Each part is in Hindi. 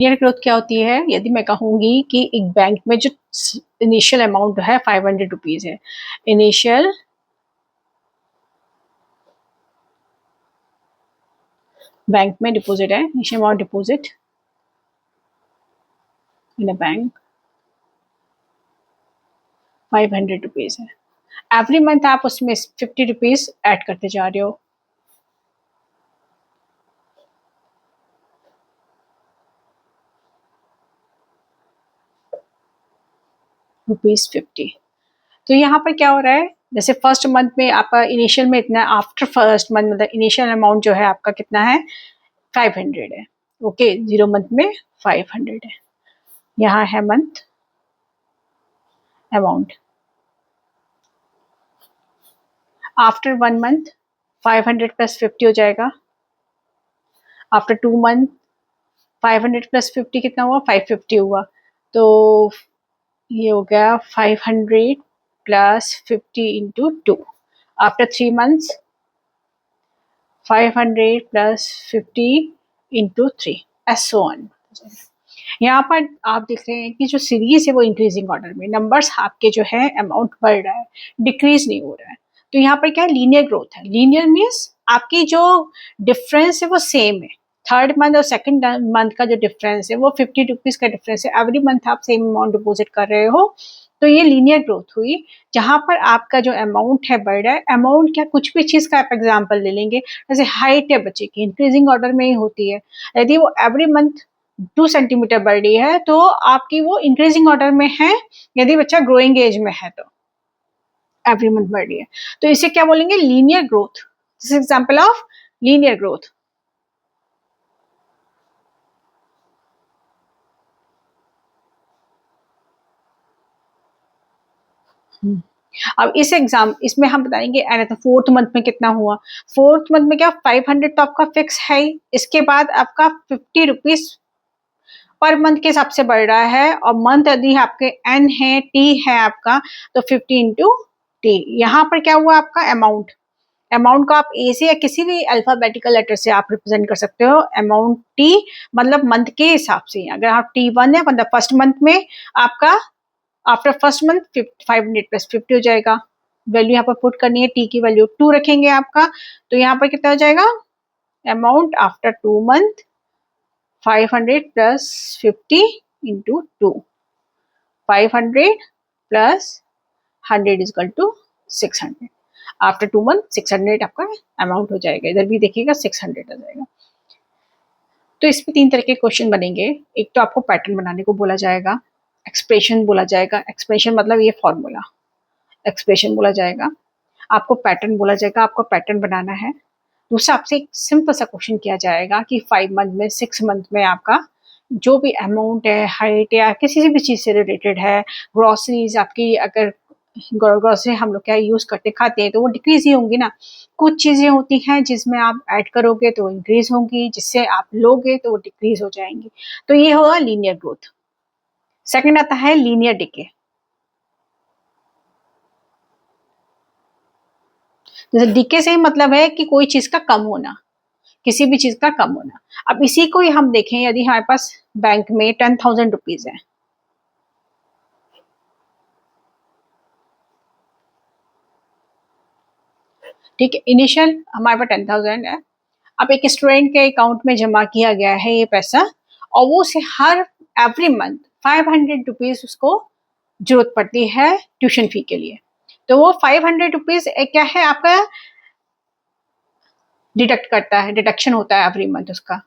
लीनियर ग्रोथ क्या होती है? यदि मैं कहूंगी कि एक बैंक में जो इनिशियल अमाउंट है 500 रुपीज है, इनिशियल बैंक में डिपॉजिट है, initial amount deposit in a bank 500 rupees है। एवरी मंथ आप उसमें 50 रुपीज ऐड करते जा रहे हो, ₹50। तो यहाँ पर क्या हो रहा है, जैसे फर्स्ट मंथ में आपका इनिशियल में इतना, आफ्टर फर्स्ट मंथ मतलब इनिशियल अमाउंट जो है आपका कितना है, 500 है। ओके, 0 मंथ में 500 है। यहाँ है month amount. After 1 month 500 plus 50 हो जाएगा। आफ्टर 2 मंथ 500 प्लस 50 कितना हुआ, 550 हुआ। तो ये हो गया 500 plus 50 into 2। After 3 months 500 plus 50 into 3 S so on. यहाँ पर आप देख रहे हैं कि जो सीरीज है वो इंक्रीजिंग ऑर्डर में, नंबर्स आपके जो है अमाउंट बढ़ रहा है, डिक्रीज नहीं हो रहा है। तो यहाँ पर क्या है, लीनियर ग्रोथ है। लीनियर मीन्स आपकी जो डिफरेंस है वो सेम है। थर्ड मंथ और सेकंड मंथ का जो डिफरेंस है वो 50 रुपीज का डिफरेंस है। एवरी मंथ आप सेम अमाउंट डिपॉजिट कर रहे हो, तो ये लीनियर ग्रोथ हुई, जहां पर आपका जो अमाउंट है बढ़ रहा है। अमाउंट क्या, कुछ भी चीज का आप एग्जाम्पल ले लेंगे, जैसे हाइट है बच्चे की, इंक्रीजिंग ऑर्डर में ही होती है। यदि वो एवरी मंथ 2 सेंटीमीटर बढ़ रही है तो आपकी वो इंक्रीजिंग ऑर्डर में है। यदि बच्चा ग्रोइंग एज में है तो एवरी मंथ बढ़ रही है, तो इसे क्या बोलेंगे, linear growth. This example of linear growth. अब इस एग्जाम इसमें हम बताएंगे तो फोर्थ मंथ में कितना हुआ। फोर्थ मंथ में क्या, 500 तो आपका फिक्स है ही, इसके बाद आपका 50 रुपीज पर मंथ के हिसाब से बढ़ रहा है। और मंथ यदि आपके एन है, टी है आपका, तो 50 इंटू टी। यहाँ पर क्या हुआ आपका अमाउंट। अमाउंट को आप ए से या किसी भी अल्फाबेटिकल लेटर से आप रिप्रेजेंट कर सकते हो। अमाउंट टी मतलब मंथ के हिसाब से, अगर आप T1 है मतलब फर्स्ट मंथ में आपका आफ्टर फर्स्ट मंथ 500 प्लस 50 हो जाएगा। वैल्यू यहाँ पर पुट करनी है, टी की वैल्यू 2 रखेंगे आपका, तो यहाँ पर कितना हो जाएगा, amount after 2 month 500 plus 50 into 2, 500 plus 100 is equal to 600। After 2 month 600 आपका अमाउंट हो जाएगा। इधर भी देखिएगा 600 आ जाएगा। तो इसमें 3 तरह के क्वेश्चन बनेंगे। एक तो आपको पैटर्न बनाने को बोला जाएगा, एक्सप्रेशन बोला जाएगा, एक्सप्रेशन मतलब ये फॉर्मूला, एक्सप्रेशन बोला जाएगा, आपको पैटर्न बोला जाएगा, आपको पैटर्न बनाना है। दूसरा आपसे एक सिंपल सा क्वेश्चन किया जाएगा कि 5 मंथ में, 6 मंथ में आपका जो भी अमाउंट है, हाइट या किसी भी चीज से रिलेटेड है, ग्रोसरीज आपकी, अगर ग्रोसरी हम लोग क्या यूज करते खाते हैं तो वो डिक्रीज ही होंगी ना। कुछ चीजें होती हैं जिसमें आप ऐड करोगे तो वो इंक्रीज होंगी, जिससे आप लोगे तो वो डिक्रीज हो जाएंगी। तो ये होगा लीनियर ग्रोथ। सेकंड आता है लीनियर डिके। जैसे डीके से ही मतलब है कि कोई चीज का कम होना, किसी भी चीज का कम होना। अब इसी को ही हम देखें, यदि हमारे पास बैंक में 10,000 रुपीज है, ठीक है, इनिशियल हमारे पास 10,000 है। अब एक स्टूडेंट के अकाउंट में जमा किया गया है ये पैसा, और वो उसे हर एवरी मंथ 500 रुपीज उसको जरूरत पड़ती है ट्यूशन फी के लिए। तो वो 500 रुपीज क्या है आपका, डिडक्ट करता है, डिडक्शन होता है एवरी मंथ उसका।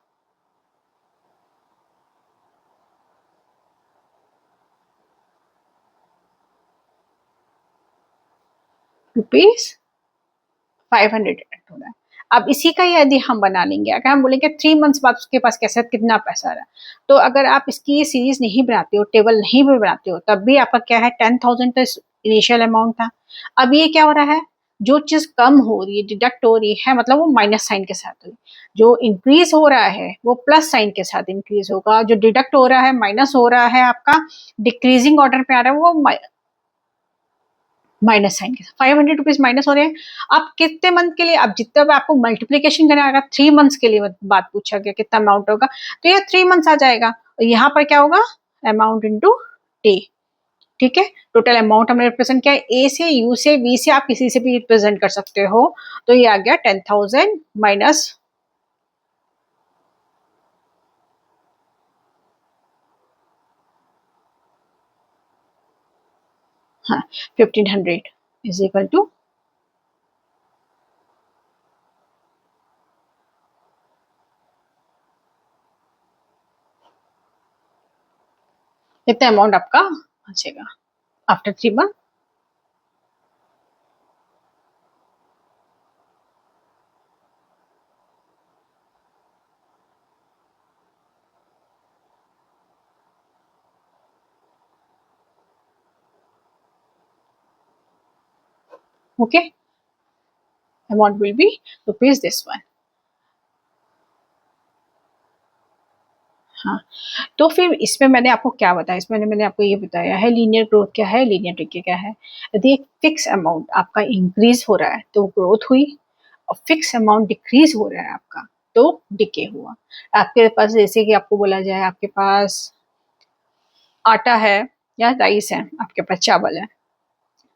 रुपीज 500 डिडक्ट हो रहा है। अब इसी का यदि हम बना लेंगे, अगर हम बोलेंगे 3 मंथ्स बाद उसके पास कैसा कितना पैसा आ रहा है, तो अगर आप इसकी ये सीरीज नहीं बनाते हो, टेबल नहीं भी बनाते हो, तब भी आपका क्या है, 10,000 तो इनिशियल अमाउंट था। अब ये क्या हो रहा है, जो चीज कम हो रही है, डिडक्ट हो रही है, मतलब वो माइनस साइन के साथ हुई। जो इंक्रीज हो रहा है वो प्लस साइन के साथ इंक्रीज होगा, जो डिडक्ट हो रहा है, माइनस हो रहा है, आपका डिक्रीजिंग ऑर्डर पे आ रहा है, वो माइनस साइन के साथ 500 रुपीज माइनस हो रहे हैं। आप कितने मंथ के लिए, आप जितना भी आपको मल्टीप्लीकेशन करना आएगा, 3 मंथ्स के लिए बात पूछा गया कितना अमाउंट होगा, तो ये 3 मंथ्स आ जाएगा। और यहाँ पर क्या होगा, अमाउंट इंटू टी। ठीक है, टोटल अमाउंट हमने रिप्रेजेंट किया। ए से, यू से, बी से, आप किसी से भी रिप्रेजेंट कर सकते हो। तो ये आ गया 10,000 माइनस 1500 इज इक्वल टू कितना अमाउंट आपका बचेगा after 3 month. Okay, amount will be rupees this one. हाँ, तो फिर इसमें मैंने आपको क्या बताया, इसमें मैंने आपको ये बताया है लीनियर ग्रोथ क्या है, लीनियर डिके क्या है। यदि एक फिक्स अमाउंट आपका इंक्रीज हो रहा है तो ग्रोथ हुई, और फिक्स अमाउंट डिक्रीज हो रहा है आपका तो डिके हुआ। आपके पास जैसे कि आपको बोला जाए, आपके पास आटा है या राइस है, आपके पास चावल है,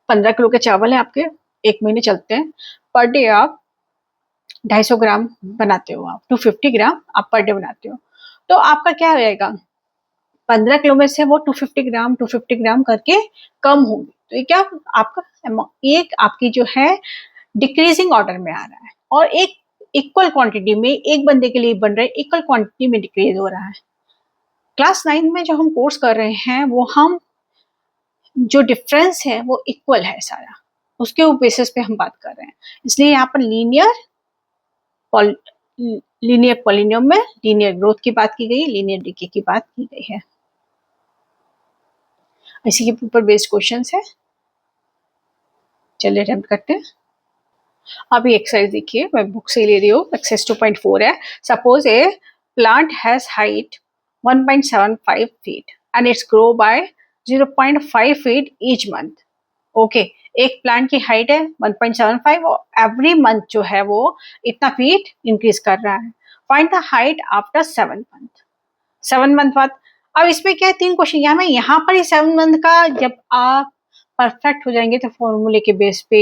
15 किलो के चावल है आपके, 1 महीने चलते हैं। पर डे आप 250 ग्राम बनाते हो, आप 250 ग्राम आप पर डे बनाते हो, तो आपका क्या हो जाएगा, 15 किलो में से वो 250 ग्राम करके कम होगी। तो ये क्या, आपका एक आपकी जो है डिक्रीजिंग ऑर्डर में आ रहा है, और एक इक्वल क्वांटिटी में एक बंदे के लिए बन रहा है, इक्वल क्वांटिटी में डिक्रीज हो रहा है। क्लास 9 में जो हम कोर्स कर रहे हैं, वो हम जो डिफरेंस है वो इक्वल है सारा, उसके बेसिस पे हम बात कर रहे हैं। इसलिए यहाँ पर लीनियर पॉलिनोम में लीनियर ग्रोथ की बात की गई, लीनियर डिके की बात की गई है। इसी के ऊपर बेस्ड क्वेश्चन है, चलिए अटेम्प्ट करते हैं। अभी एक्सरसाइज देखिए, मैं बुक से ले रही हूँ, एक्सरसाइज 2.4 है। Suppose A plant has height 1.75 feet and it's grow by 0.5 feet each month. Okay, एक प्लांट की हाइट है 1.75 और एवरी मंथ जो है वो इतना फीट इंक्रीज कर रहा है। Find the height after 7 month. 7 month बाद, अब इसमें क्या है, 3 क्वेश्चन यहाँ पर ही 7 मंथ का जब आप परफेक्ट हो जाएंगे तो फॉर्मूले के बेस पे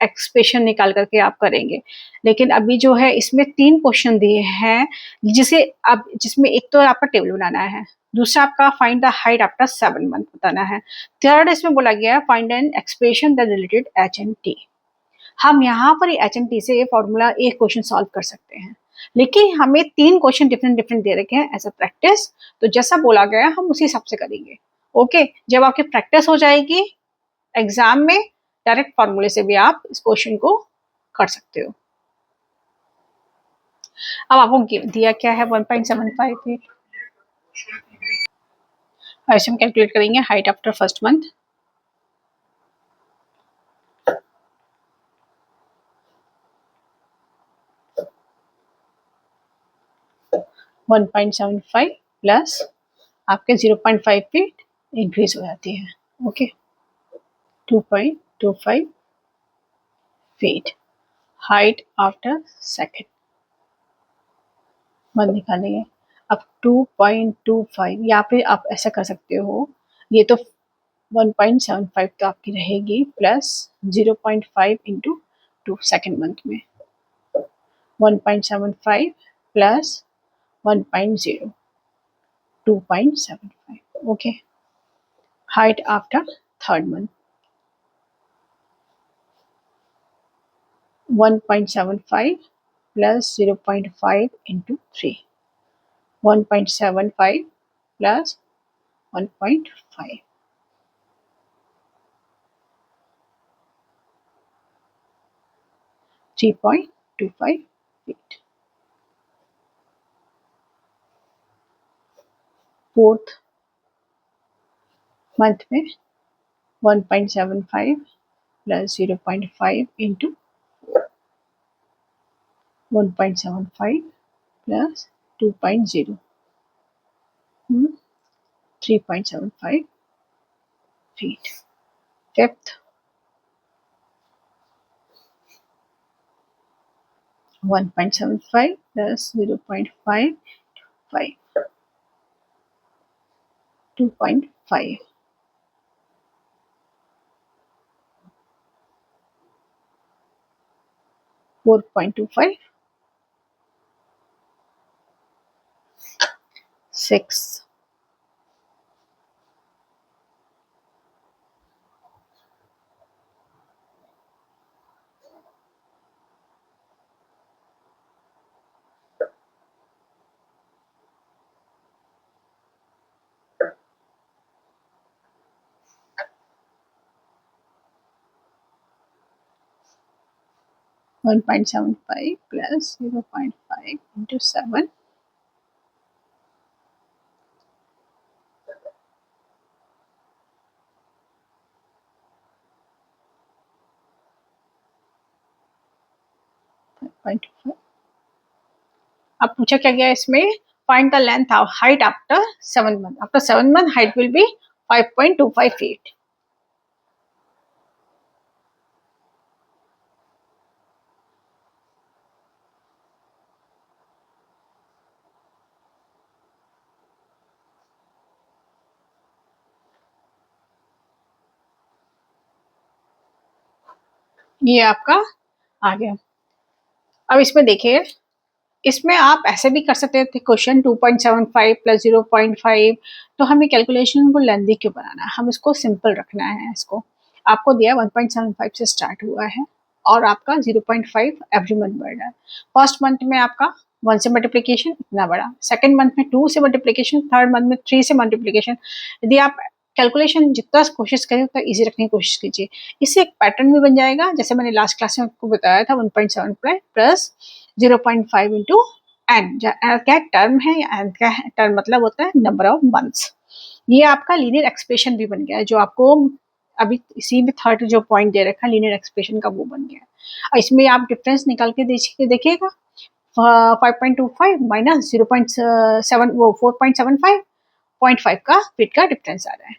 एक्सप्रेशन निकाल करके आप करेंगे। लेकिन अभी जो है इसमें 3 क्वेश्चन दिए हैं, जिसे अब जिसमें एक तो आपका टेबल बनाना है, दूसरा आपका find the height after 7 month बताना है, थर्ड इसमें बोला गया है find an expression the related H and T. हम यहाँ पर एच एंड टी से फॉर्मूला एक क्वेश्चन सॉल्व कर सकते हैं, लेकिन हमें 3 क्वेश्चन डिफरेंट डिफरेंट दे रखे हैं एज अ प्रैक्टिस। तो जैसा बोला गया हम उसी हिसाब से करेंगे। ओके, जब आपकी प्रैक्टिस हो जाएगी एग्जाम में, डायरेक्ट फॉर्मूले से भी आप इस क्वेश्चन को कर सकते हो। अब आपको दिया क्या है, 1.75 फीट। ऐसे हम कैलकुलेट करेंगे height after first month. One point seven five plus आपके 0.5 फीट इंक्रीज हो जाती है। Okay, 2.25 feet height after second month निकालेंगे। अब 2.25, या फिर आप ऐसा कर सकते हो, ये तो 1.75 तो आपकी रहेगी, प्लस 0.5 इंटू 2 सेकेंड मंथ में 1.75 plus 1.0 2.75। Okay, height after third month 1.75 plus 0.5 into 3 1.75 plus 1.5 3.25 feet. Fourth month में 1.75 plus 0.5 into 1.75 plus 2.0 3.75 feet. Fifth 1.75 plus 0.55, 2.5, 4.25, 6, 1.75 plus 0.5 into 7, 5.5। अब पूछा क्या गया इसमें, find the length of height after 7 month. After 7 month height will be 5.25 feet. ये आपका आ गया। अब इसमें देखिए, इसमें आप ऐसे भी कर सकते थे क्वेश्चन 2.75 प्लस 0.5, तो हमें कैलकुलेशन को लेंदी क्यों बनाना है, हम इसको सिंपल रखना है। इसको आपको दिया 1.75 से स्टार्ट हुआ है और आपका 0.5 एवरी मंथ बढ़ रहा है। फर्स्ट मंथ में आपका 1 से मल्टीप्लीकेशन इतना बड़ा, सेकंड मंथ में 2 से मल्टीप्लीकेशन, थर्ड मंथ में 3 से मल्टीप्लीकेशन। यदि आप कैलकुलेशन जितना कोशिश करें उतना इजी रखने की कोशिश कीजिए, इससे एक पैटर्न भी बन जाएगा। जैसे मैंने लास्ट क्लास में आपको बताया था 1.75 प्लस 0.5 इंटू एन। क्या टर्म है, एन क्या है, टर्म मतलब होता है नंबर ऑफ मंथ्स। ये आपका लीनियर एक्सप्रेशन भी बन गया है, जो आपको अभी इसी में थर्ड जो पॉइंट दे रखा है लीनियर एक्सप्रेशन का, वो बन गया है। और इसमें आप डिफरेंस निकाल के देखिएगा, 5.25 माइनस 0.7, वो 4.75, 0.5 का फिट का डिफरेंस आ रहा है।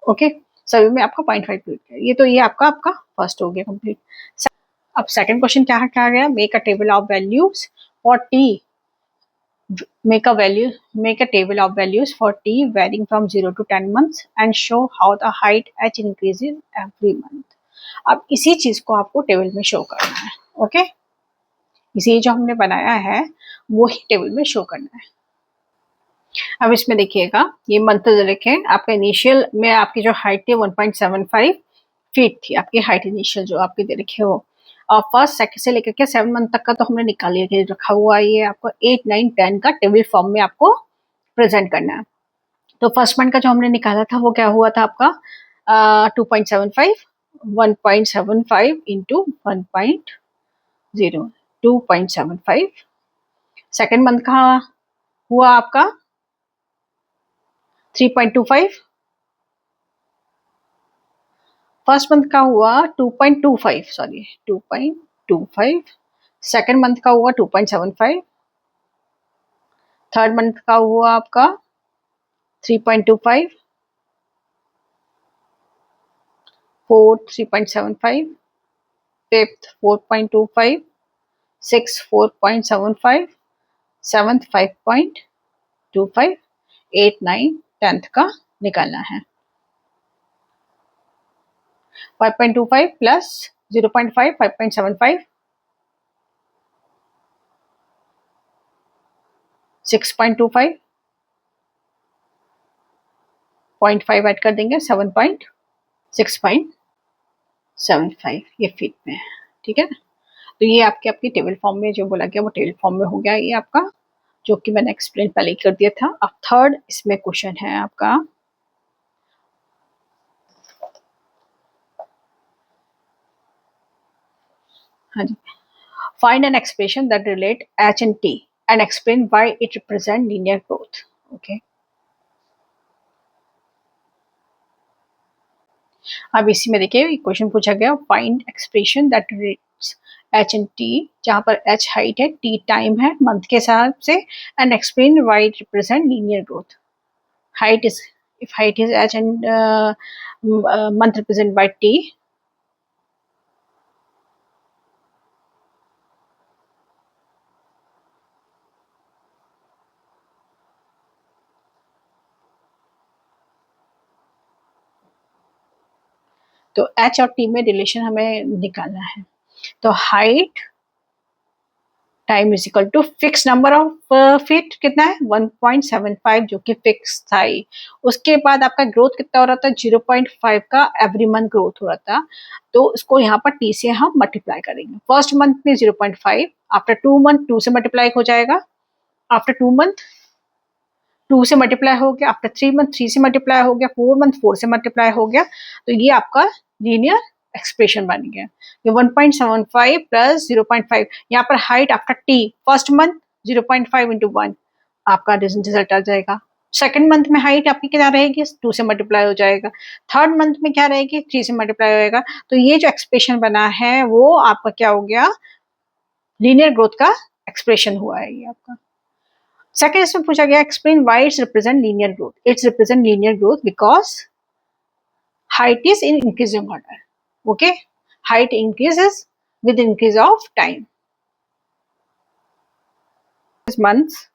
ओके, सभी में आपका 0.5 फिट है। ये तो ये आपका फर्स्ट हो गया कंप्लीट। अब सेकंड क्वेश्चन क्या कहा गया, make a table of values for T, make a table of values for t varying from 0 to 10 months and show how the height h increases every month। अब इसी चीज को आपको टेबल में शो करना है। ओके, इसी जो हमने बनाया है वो ही टेबल में शो करना है। अब इसमें देखिएगा, ये मंथ लिखे आपका इनिशियल में आपकी जो हाइट थी 1.75 फीट थी आपकी हाइट इनिशियल, जो आपके दे रखे हो। और फर्स्ट सेकंड से लेकर के 7 मंथ तक का तो हमने निकाल लिया, रखा हुआ है। ये आपको 8, 9, 10 का टेबल फॉर्म में आपको प्रेजेंट करना है। तो फर्स्ट मंथ का जो हमने निकाला था वो क्या हुआ था आपका 2.75, 1.75 इंटू 1.0, 2.75। सेकेंड मंथ का हुआ आपका 3.25, फर्स्ट मंथ का हुआ 2.25, सॉरी 2.25, सेकेंड मंथ का हुआ 2.75, थर्ड मंथ का हुआ आपका 3.25, fourth 3.75, fifth 4.25, six 4.75, seventh 5.25, 8, 9, 10th का निकालना है। 5.25 प्लस 0.5, 5.75, 6.25, 0.5 ऐड कर देंगे, 6.75 ये फीट में है। ठीक है ना, तो ये आपकी टेबल फॉर्म में जो बोला गया वो टेबल फॉर्म में हो गया ये आपका, जो कि मैंने एक्सप्लेन पहले ही कर दिया था। अब थर्ड इसमें क्वेश्चन है आपका, हाँ जी, find an expression that relate h and t and explain why it represent linear growth। okay, अब इसी में देखिए क्वेश्चन पूछा गया, find expression that relates H and T, जहां पर एच हाइट है, टी टाइम है मंथ के हिसाब से, and explain why it represent linear growth. Height is, if height is h and month represented by t, तो एच और टी में रिलेशन हमें निकालना है। तो height time is equal to fix number of feet कितना है 1.75 जो कि फिक्स था ही। उसके बाद आपका ग्रोथ कितना हो रहा था 0.5 का एवरी मंथ ग्रोथ हो रहा था। तो इसको यहाँ पर टी से हम मल्टीप्लाई करेंगे। फर्स्ट मंथ में 0.5, आफ्टर 2 मंथ 2 से मल्टीप्लाई हो जाएगा, आफ्टर 2 मंथ 2 से मल्टीप्लाई हो गया, आफ्टर 3 मंथ 3 से मल्टीप्लाई हो गया, 4 मंथ 4 से मल्टीप्लाई हो गया। तो ये आपका लीनियर एक्सप्रेशन बन गया। ये 1.75 प्लस 0.5, यहाँ पर height after T first month 0.5 into 1 आपका रिजल्ट आ जाएगा। सेकंड मंथ में हाइट आपकी क्या रहेगी 2 से मल्टीप्लाई हो जाएगा, थर्ड मंथ में क्या रहेगी 3 से मल्टीप्लाई होएगा। तो ये जो एक्सप्रेशन बना है वो आपका क्या हो गया, लीनियर ग्रोथ का एक्सप्रेशन हुआ है ये आपका। सेकंड इसमें पूछा गया explain why it's represent linear growth. It's represent linear growth because height is in increasing order. Okay, height increases with increase of time. Months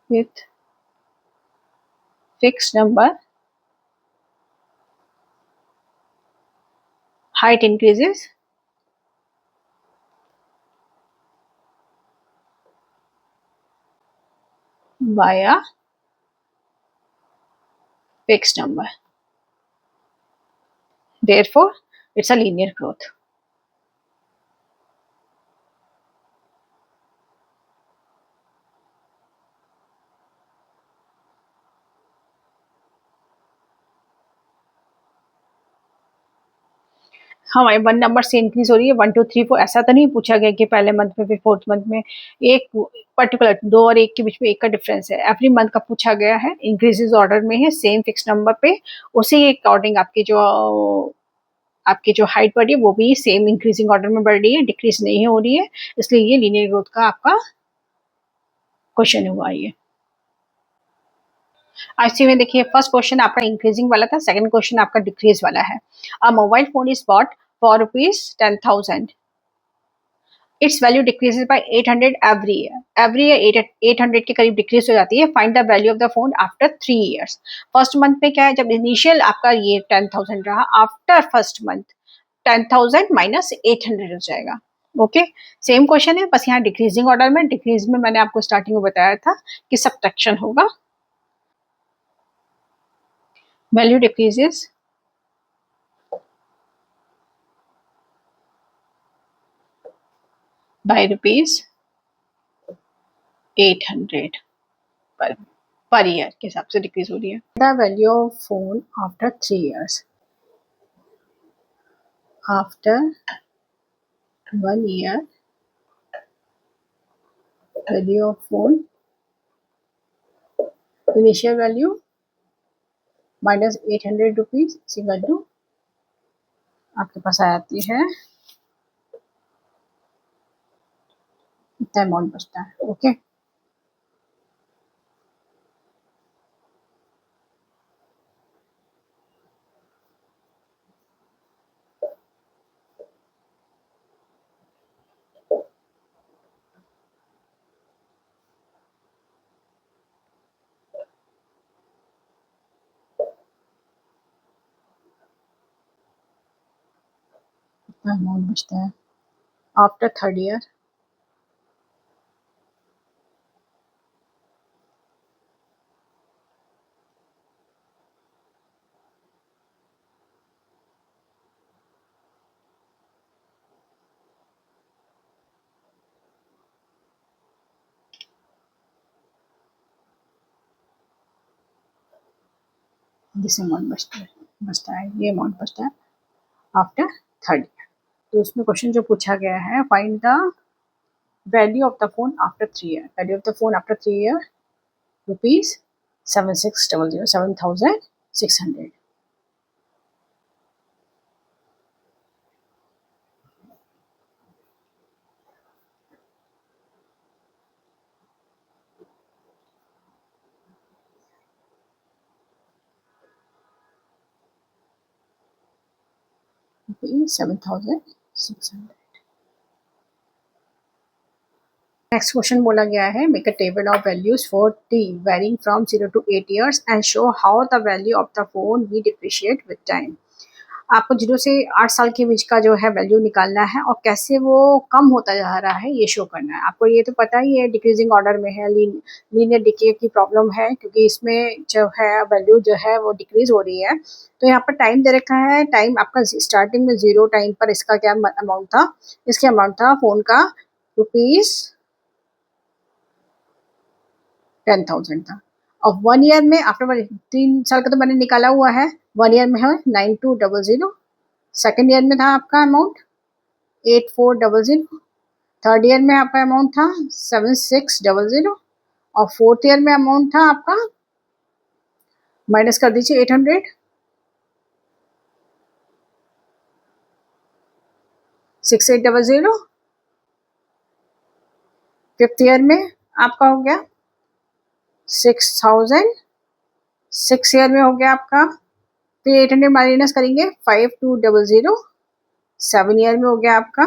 with fixed number, height increases by a fixed number. Therefore, it's a linear growth. हमारे 1 नंबर से इंक्रीज हो रही है 1 2 3 4, ऐसा तो नहीं पूछा गया कि पहले मंथ में फिर फोर्थ मंथ में। एक पर्टिकुलर 2 और 1 के बीच में 1 का डिफरेंस है, एवरी मंथ का पूछा गया है, इंक्रीजेज ऑर्डर में है, सेम फिक्स नंबर पे, उसी के अकॉर्डिंग आपकी जो हाइट बढ़ी है वो भी सेम इंक्रीजिंग ऑर्डर में बढ़ रही है, डिक्रीज नहीं हो रही है, इसलिए ये लीनियर ग्रोथ का आपका क्वेश्चन हुआ ये। आईसी में देखिए फर्स्ट क्वेश्चन आपका इंक्रीजिंग वाला था, सेकंड क्वेश्चन आपका डिक्रीज वाला है। अ mobile phone is bought for ₹10,000, it's value decreases bye 800 every year 800 के करीब डिक्रीज हो जाती है। Find the value of the phone after 3 years। First month में क्या है, जब इनिशियल आपका ये 10,000 रहा, आफ्टर फर्स्ट मंथ 10,000 माइनस 800 हो जाएगा। ओके, सेम क्वेश्चन है, बस यहाँ डिक्रीजिंग ऑर्डर में, डिक्रीज में मैंने आपको स्टार्टिंग में बताया था कि सब्ट्रैक्शन होगा। Value decreases by ₹800 per year के हिसाब से डिक्रीज हो रही है। The value of phone after 3 years, after 1 year value of phone, initial value minus ₹800 equal to आपके पास आ जाती है, इतना अमाउंट बचता है। ओके, इतना अमाउंट बचता है after third year. This amount बचता है ये अमाउंट बचता है आफ्टर थर्ड ईयर। तो उसमें क्वेश्चन जो पूछा गया है, find the value of the phone after 3 year। Value of the phone after 3 year ₹7600, 7,600। ₹7,600। Next question बोला गया है, make a table of values for T varying from 0 to 8 years and show how the value of the phone we depreciate with time. आपको 0 से 8 साल के बीच का जो है वैल्यू निकालना है और कैसे वो कम होता जा रहा है ये शो करना है। आपको ये तो पता ही है डिक्रीजिंग ऑर्डर में है, लीनियर डिके की प्रॉब्लम है क्योंकि इसमें जो है वैल्यू जो है वो डिक्रीज हो रही है। तो यहाँ पर टाइम दे रखा है, टाइम आपका स्टार्टिंग में 0 टाइम पर इसका क्या अमाउंट था, इसके अमाउंट था फोन का ₹10,000 था। और 1 ईयर में आफ्टर 3 साल का तो मैंने निकाला हुआ है, 1 ईयर में है 9200। सेकेंड ईयर में था आपका अमाउंट 8400, थर्ड ईयर में आपका अमाउंट था 7600 और फोर्थ ईयर में अमाउंट था आपका, माइनस कर दीजिए 800, 6800। फिफ्थ ईयर में आपका हो गया 6000, सिक्स ईयर में हो गया आपका, फिर 800 माइनस करेंगे 5200, 7 ईयर में हो गया आपका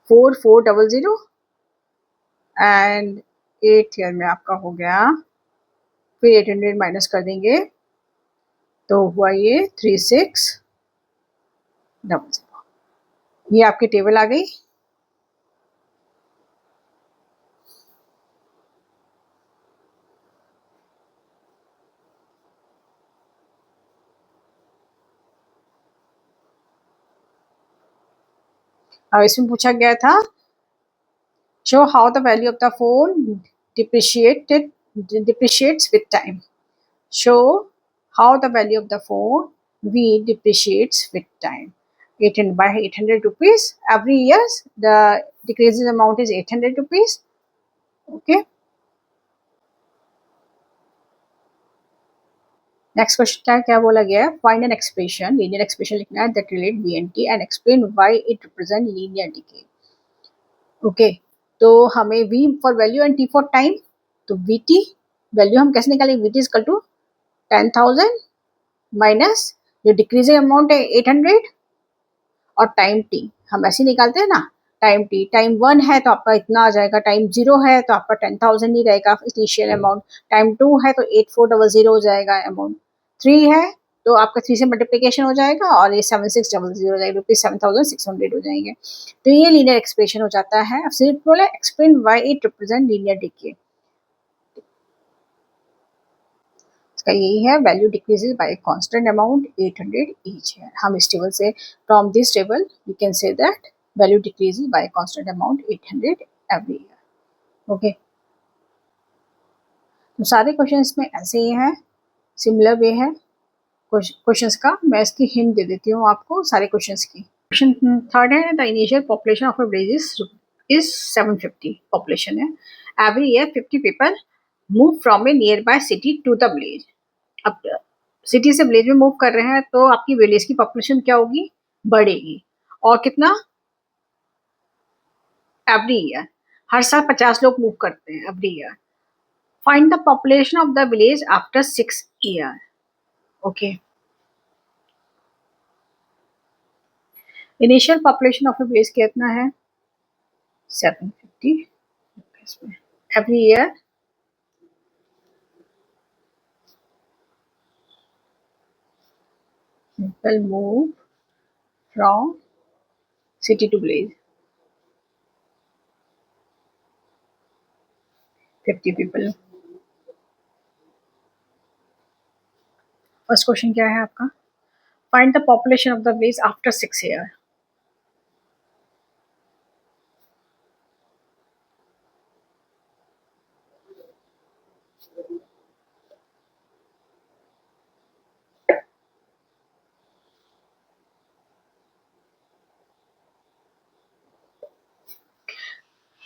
4400 एंड 8th ईयर में आपका हो गया, फिर 800 माइनस कर देंगे तो हुआ ये 3600। ये आपकी टेबल आ गई। अब इसमें पूछा गया था show how the value of the phone depreciates with time. Show how the value of the phone V depreciates with time. 800 by 800 rupees every year. The decreasing amount is 800 rupees. Okay. Next question क्या बोला गया है, find an expression, linear expression लिखना है that relate B and T and explain why it represent linear decay. Okay, तो हमें v for value and t for time, तो vt वैल्यू हम कैसे निकालेंगे, vt इज इक्वल टू 10,000 माइनस जो डिक्रीजिंग अमाउंट है 800 और टाइम t हम ऐसे निकालते हैं ना, टाइम t, टाइम 1 है तो आपका इतना आ जाएगा, टाइम 0 है तो आपका 10,000 ही रहेगा इनिशियल अमाउंट, टाइम 2 है तो 8400 हो जाएगा अमाउंट, 3 है तो आपका 3 से मल्टीप्लिकेशन हो जाएगा और ये 7600 हो जाएगा, ₹7600 हो जाएंगे। तो ये लीनियर एक्सप्रेशन हो जाता है। अब सिर्फ बोला explain why it represent linear decay, इसका यही है value decreases by constant amount 800 each है। हम इस टेबल से, from this table we can say that value decreases by constant amount 800 every year. Okay, तो सारे क्वेश्चंस में ऐसे ही हैं, सिमिलर वे है क्वेश्चंस का। मैं इसकी हिंट दे देती हूँ आपको सारे क्वेश्चंस की। क्वेश्चन थर्ड है, the initial population of a village is 750 population है, every year 50 people move from a near by city to the village. अब सिटी से विलेज में मूव कर रहे हैं तो आपकी विलेज की पॉपुलेशन क्या होगी, बढ़ेगी, और कितना, एवरी ईयर, हर साल 50 लोग मूव करते हैं every year. Find the population of the village after 6 year. Okay, initial population of a village कितना है 750, every year people move from city to village, 50 people। First question क्या है आपका, find the population of the village after 6 year.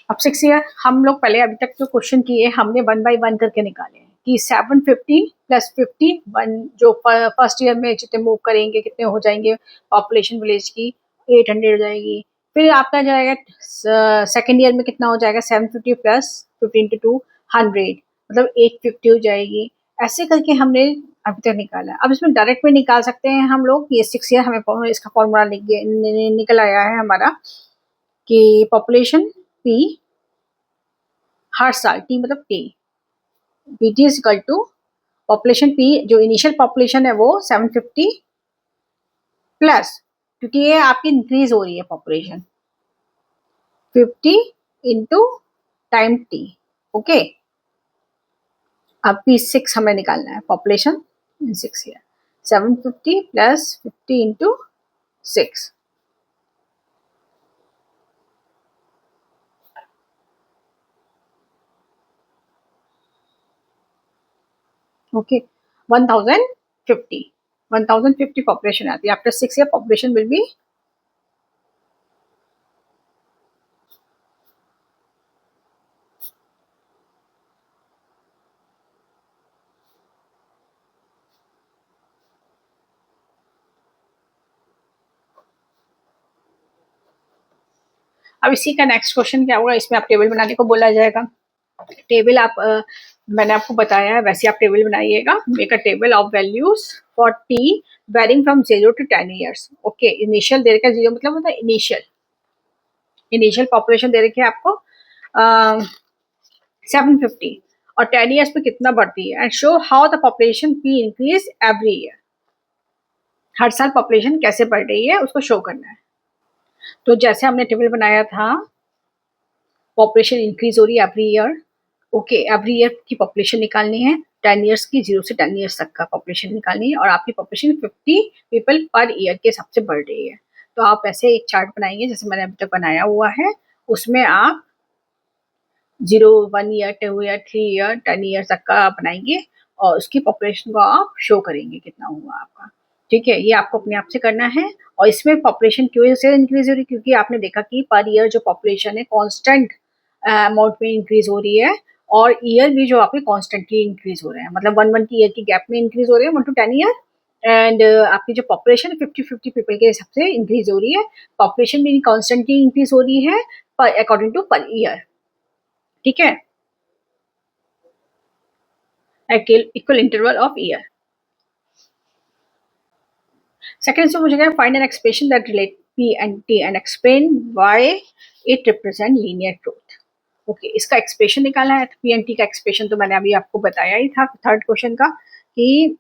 अब 6 ईयर हम लोग पहले अभी तक जो क्वेश्चन किए हमने 1 by 1 करके निकाले हैं कि 750 प्लस 50 1 जो फर्स्ट ईयर में जितने मूव करेंगे कितने हो जाएंगे पॉपुलेशन विलेज की, 800 हो जाएगी। फिर आपका जाएगा सेकेंड ईयर में कितना हो जाएगा 750 प्लस 15 to 2 100, मतलब 850 हो जाएगी। ऐसे करके हमने अभी तक निकाला। अब इसमें डायरेक्ट में निकाल सकते हैं हम लोग, ये 6 ईयर हमें इसका फॉर्मूला निकल आया है हमारा कि पॉपुलेशन पी हर साल, टी मतलब T, P T is equal to population P, जो इनिशियल पॉपुलेशन है वो 750 प्लस, क्योंकि ये आपकी इंक्रीज हो रही है population, 50 into time T. Okay, अब P6 हमें निकालना है, population in 6 year, 750 plus 50 into 6, okay, 1050, 1050 population आती है। After 6 year population will be अब इसी का नेक्स्ट क्वेश्चन क्या होगा, इसमें आप टेबल बनाने को बोला जाएगा। टेबल आप मैंने आपको बताया है वैसे आप टेबल बनाइएगा। Make a table of values for T varying from 0 to 10 years. Okay, initial दे रखा है, 0 मतलब होता है इनिशियल, इनिशियल पॉपुलेशन दे रखी है आपको 750 और 10 ईयर्स में कितना बढ़ती है, and show how the population P increase every year. हर साल पॉपुलेशन कैसे बढ़ रही है उसको शो करना है। तो जैसे हमने टेबल बनाया था, पॉपुलेशन इंक्रीज हो रही है every year. Okay, every year की पॉपुलेशन निकालनी है, 10 ईयर्स की, 0 से 10 ईयर्स तक का पॉपुलेशन निकालनी है, और आपकी पॉपुलेशन 50 पीपल पर ईयर के हिसाब से बढ़ रही है। तो आप ऐसे एक चार्ट बनाएंगे जैसे मैंने अभी तक बनाया हुआ है, उसमें आप 0, 1 ईयर, 2 ईयर, 3 ईयर, 10 ईयर तक का बनाएंगे और उसकी पॉपुलेशन को आप शो करेंगे कितना हुआ आपका। ठीक है, ये आपको अपने आप से करना है। और इसमें पॉपुलेशन क्यों से इंक्रीज हो रही है, क्योंकि आपने देखा कि पर ईयर जो पॉपुलेशन है कांस्टेंट अमाउंट में इंक्रीज हो रही है, और ईयर भी जो आपके कॉन्स्टेंटली इंक्रीज हो रहे हैं, मतलब 1 की ईयर की गैप में इंक्रीज हो रहे हैं, 1 to 10 ईयर। एंड आपकी जो पॉपुलेशन 50-50 पीपल के हिसाब से इंक्रीज हो रही है, पॉपुलेशन भी कॉन्स्टेंटली इंक्रीज हो रही है पर अकॉर्डिंग टू पर ईयर। ठीक है, equal interval of year. Second से मुझे find an expression that relate P and T and explain why it represent linear growth. Okay, इसका एक्सप्रेशन निकालना है। पी एंड टी का एक्सप्रेशन तो मैंने अभी आपको बताया ही था थर्ड क्वेश्चन का, कि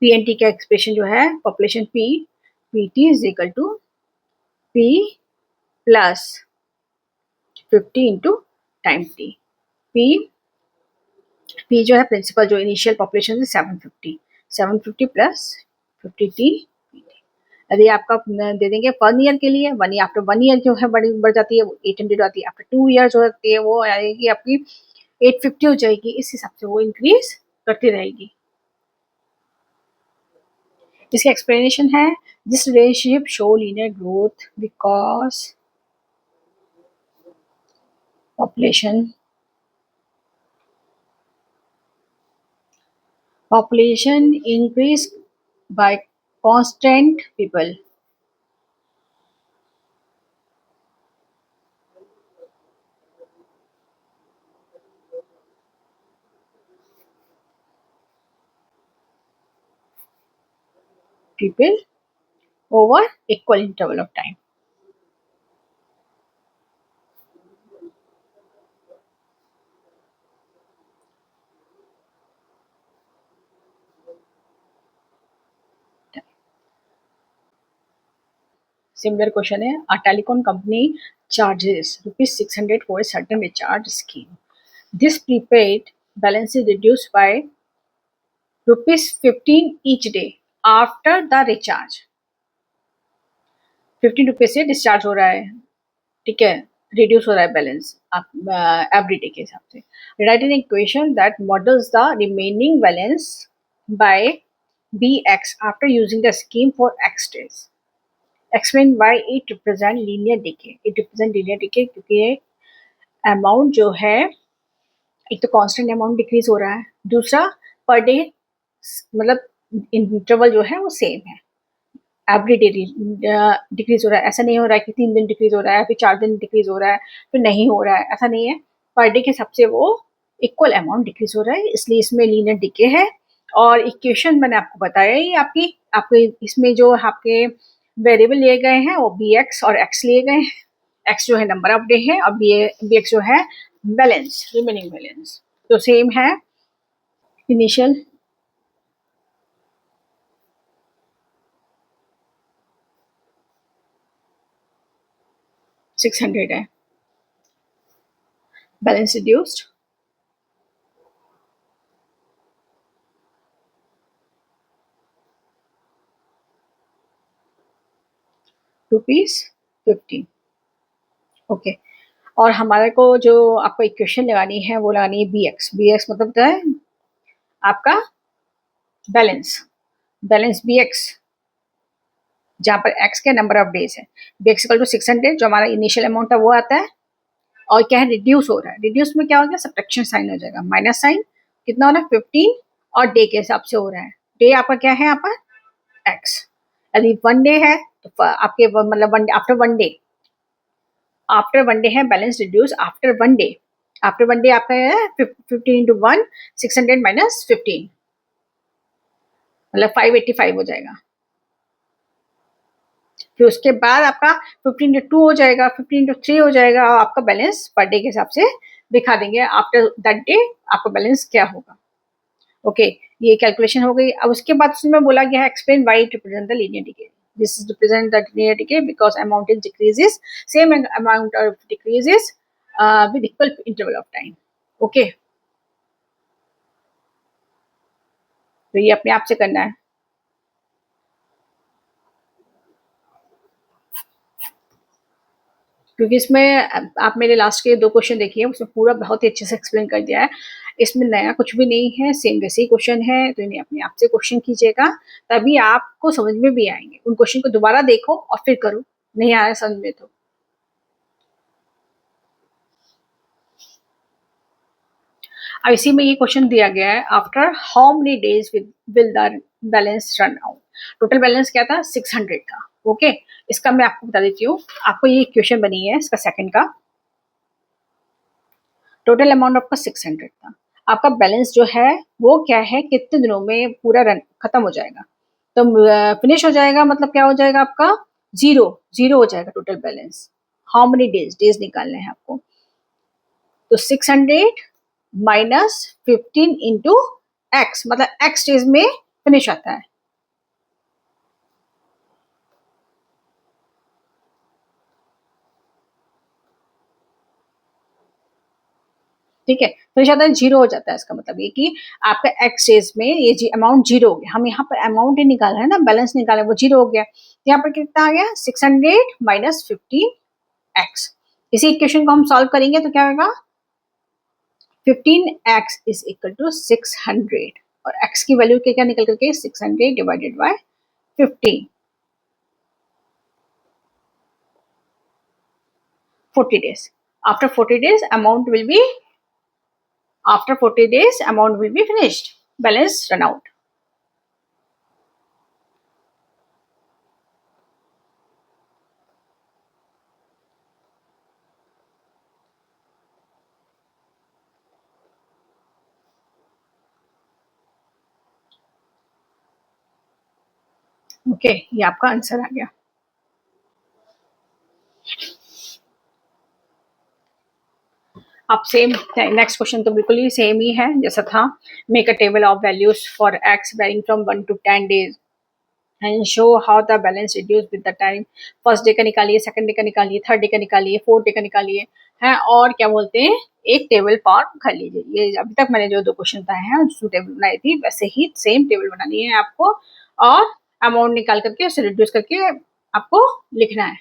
पी एंड टी का एक्सप्रेशन जो है population P, P T is equal to P plus 50 into time T. P P जो है प्रिंसिपल, जो इनिशियल पॉपुलेशन है 750, 750 प्लस 50 टी। यदि आपका दे देंगे 1 ईयर के लिए, 1 ईयर आफ्टर 1 ईयर जो है बढ़ जाती है वो 800 आती है, आफ्टर 2 ईयर जो होती है वो आएगी आपकी 850 हो जाएगी। इस हिसाब से वो इंक्रीज करती रहेगी। इसका एक्सप्लेनेशन है, this relationship show linear growth because population increase by constant people. People over equal interval of time. Similar question है, a telecom company charges ₹600 for a certain recharge scheme. This prepaid balance is reduced by ₹15 each day after the recharge. 15 रुपये से डिस्चार्ज हो रहा है, ठीक है, रिड्यूस हो रहा है बैलेंस आप एवरी डे के हिसाब से। Right an equation that models the remaining balance bye bx after using the scheme for x days. Explain why it represent linear decay. It represent linear decay क्योंकि अमाउंट जो है एक तो कांस्टेंट अमाउंट डिक्रीज हो रहा है, दूसरा पर डे मतलब इंटरवल जो है वो सेम है, एवरी डे डिक्रीज हो रहा है। ऐसा नहीं हो रहा है कि 3 दिन डिक्रीज हो रहा है फिर 4 दिन डिक्रीज हो रहा है फिर नहीं हो रहा है, ऐसा नहीं है। पर डे के हिसाब से वो इक्वल अमाउंट डिक्रीज हो रहा है, इसलिए इसमें लीनियर डिके है। और इक्वेशन मैंने आपको बताया ही, आपके इसमें जो आपके वेरिएबल लिए गए हैं वो bx और x लिए गए हैं, एक्स जो है नंबर ऑफ डे है और बी एक्स जो है बैलेंस, रिमेनिंग बैलेंस। तो सेम है इनिशियल 600 है, बैलेंस रिड्यूस्ड ₹15। ओके, और हमारे को जो आपको इक्वेशन लगानी है वो लगानी है बी एक्स। बी एक्स मतलब क्या है आपका बैलेंस, बैलेंस बी एक्स जहाँ पर एक्स के नंबर ऑफ डेज है। बी एक्स इक्वल टू 600 जो हमारा इनिशियल अमाउंट है वो आता है, और क्या है रिड्यूस हो रहा है। रिड्यूस में क्या हो गया, सब्ट्रैक्शन साइन हो जाएगा, माइनस साइन कितना हो रहा है 15 और डे के हिसाब से हो रहा है। डे आपका क्या है यहाँ पर एक्स। यदि 1 डे है तो आपके मतलब 1 day after 1 day, after 1 day है balance reduce after 1 day. After 1 day आपका है 15 इंटू 1 600 माइनस 15 मतलब 585 हो जाएगा। फिर उसके बाद आपका 15 इंटू 2 हो जाएगा, 15 इंटू 3 हो जाएगा, और आपका बैलेंस पर डे के हिसाब से दिखा देंगे आफ्टर दैट डे आपका बैलेंस क्या होगा। ओके, ये कैलकुलेशन हो गई। अब उसके बाद उसमें बोला गया है explain why it represent the linear decay. This is represent the linear decay because amount is decreases, same amount of decreases with equal interval of time. Okay, तो ये अपने आप से करना है। क्योंकि इसमें आप मेरे लास्ट के 2 क्वेश्चन देखिए, उसमें पूरा बहुत ही अच्छे से एक्सप्लेन कर दिया है। इसमें नया कुछ भी नहीं है, सेम वैसे ही क्वेश्चन है, तो इन्हें अपने आप से क्वेश्चन कीजिएगा, तभी आपको समझ में भी आएंगे। उन क्वेश्चन को दोबारा देखो और फिर करो, नहीं आया समझ में तो। अब इसी में ये क्वेश्चन दिया गया है, after how many days will the balance run out. Total balance क्या था 600 था। ओके, इसका मैं आपको बता देती हूँ। आपको ये क्वेश्चन बनी है इसका सेकंड का, टोटल अमाउंट आपका 600 था। आपका बैलेंस जो है वो क्या है, कितने दिनों में पूरा रन खत्म हो जाएगा। तो फिनिश हो जाएगा मतलब क्या हो जाएगा आपका जीरो, जीरो हो जाएगा total balance. How many days, days निकालने हैं आपको। तो 600 माइनस 15 इंटू एक्स मतलब एक्स डेज में फिनिश आता है। ठीक है, फिनिश आता है जीरो हो जाता है। इसका मतलब ये कि आपका एक्स डेज में ये अमाउंट जीरो हो गया। हम यहाँ पर अमाउंट ही निकाल रहे हैं ना, बैलेंस निकाले, वो जीरो हो गया। यहाँ पर कितना आ गया 600 माइनस 15 एक्स। इसी इक्वेशन को हम सॉल्व करेंगे तो क्या होगा 15x इज इक्वल टू 600 और x की वैल्यू क्या निकल करके 600 divided by 15 40 days। After 40 days amount will be, after 40 days amount will be finished, balance run out। Okay, ये आपका आंसर आ गया। अब सेम नेक्स्ट क्वेश्चन तो बिल्कुल ही सेम ही है जैसा था। Make a table of values for X varying from 1 to 10 days and show how the balance reduce with the time. First day का निकालिए, सेकंड डे का निकालिए, थर्ड डे का निकालिए, फोर्थ डे का निकालिए है, और क्या बोलते हैं एक टेबल फॉर्म कर लीजिए। ये अभी तक मैंने जो 2 क्वेश्चन बताए हैं जो टेबल बनाई थी वैसे ही सेम टेबल बनानी है आपको, और अमाउंट निकाल करके उसे रिड्यूस करके आपको लिखना है।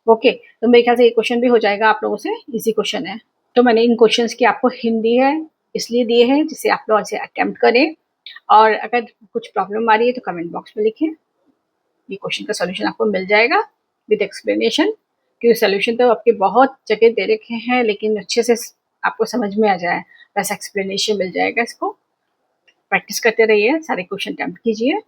ओके, तो मेरे ख्याल से ये क्वेश्चन भी हो जाएगा आप लोगों से, इजी क्वेश्चन है। तो मैंने इन क्वेश्चंस की आपको हिंदी है इसलिए दिए हैं जिससे आप लोग इसे अटेम्प्ट करें, और अगर कुछ प्रॉब्लम आ रही है तो कमेंट बॉक्स में लिखें। ये क्वेश्चन का सोल्यूशन आपको मिल जाएगा विद एक्सप्लेनेशन, क्योंकि सोल्यूशन तो आपके बहुत जगह दे रखे हैं, लेकिन अच्छे से आपको समझ में आ जाए वैसा एक्सप्लेनेशन मिल जाएगा। इसको प्रैक्टिस करते रहिए, सारे क्वेश्चन अटेम्प्ट कीजिए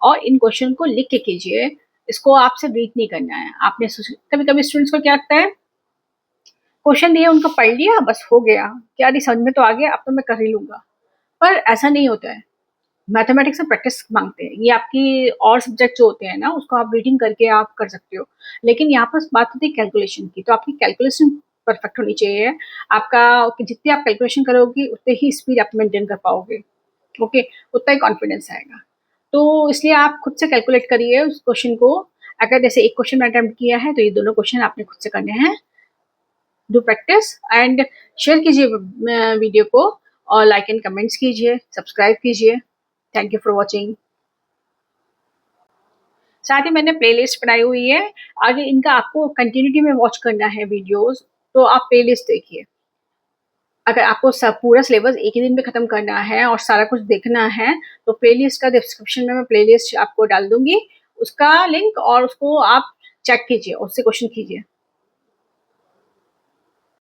और इन क्वेश्चन को लिख के कीजिए। इसको आपसे रीड नहीं करना है। आपने कभी कभी स्टूडेंट्स को क्या लगता है क्वेश्चन दिए उनका पढ़ लिया बस हो गया, क्या नहीं समझ में तो आ गया अब तो मैं कर ही लूंगा, पर ऐसा नहीं होता है। मैथमेटिक्स में प्रैक्टिस माँगते हैं। ये आपकी और सब्जेक्ट जो होते हैं ना, उसको आप रीडिंग करके आप कर सकते हो। लेकिन यहाँ पर बात होती है कैलकुलेशन की, तो आपकी कैलकुलेशन परफेक्ट होनी चाहिए। आपका जितनी आप कैलकुलेशन करोगी, उतनी ही स्पीड आप मेंटेन कर पाओगे। ओके, उतना ही कॉन्फिडेंस आएगा। तो इसलिए आप खुद से कैलकुलेट करिए उस क्वेश्चन को। अगर जैसे एक क्वेश्चन मैंने अटेम्प्ट किया है, तो ये दोनों क्वेश्चन आपने खुद से करने हैं। डू प्रैक्टिस एंड शेयर कीजिए वीडियो को, और लाइक एंड कमेंट्स कीजिए, सब्सक्राइब कीजिए। Thank you for watching. साथ ही मैंने प्लेलिस्ट बनाई हुई है, आगे इनका आपको कंटिन्यूटी में वॉच करना है वीडियोस, तो आप प्लेलिस्ट देखिए। अगर आपको सब पूरा सिलेबस एक ही दिन में खत्म करना है और सारा कुछ देखना है, तो प्लेलिस्ट का डिस्क्रिप्शन में मैं प्लेलिस्ट आपको डाल दूंगी, उसका लिंक, और उसको आप चेक कीजिए, उससे क्वेश्चन कीजिए।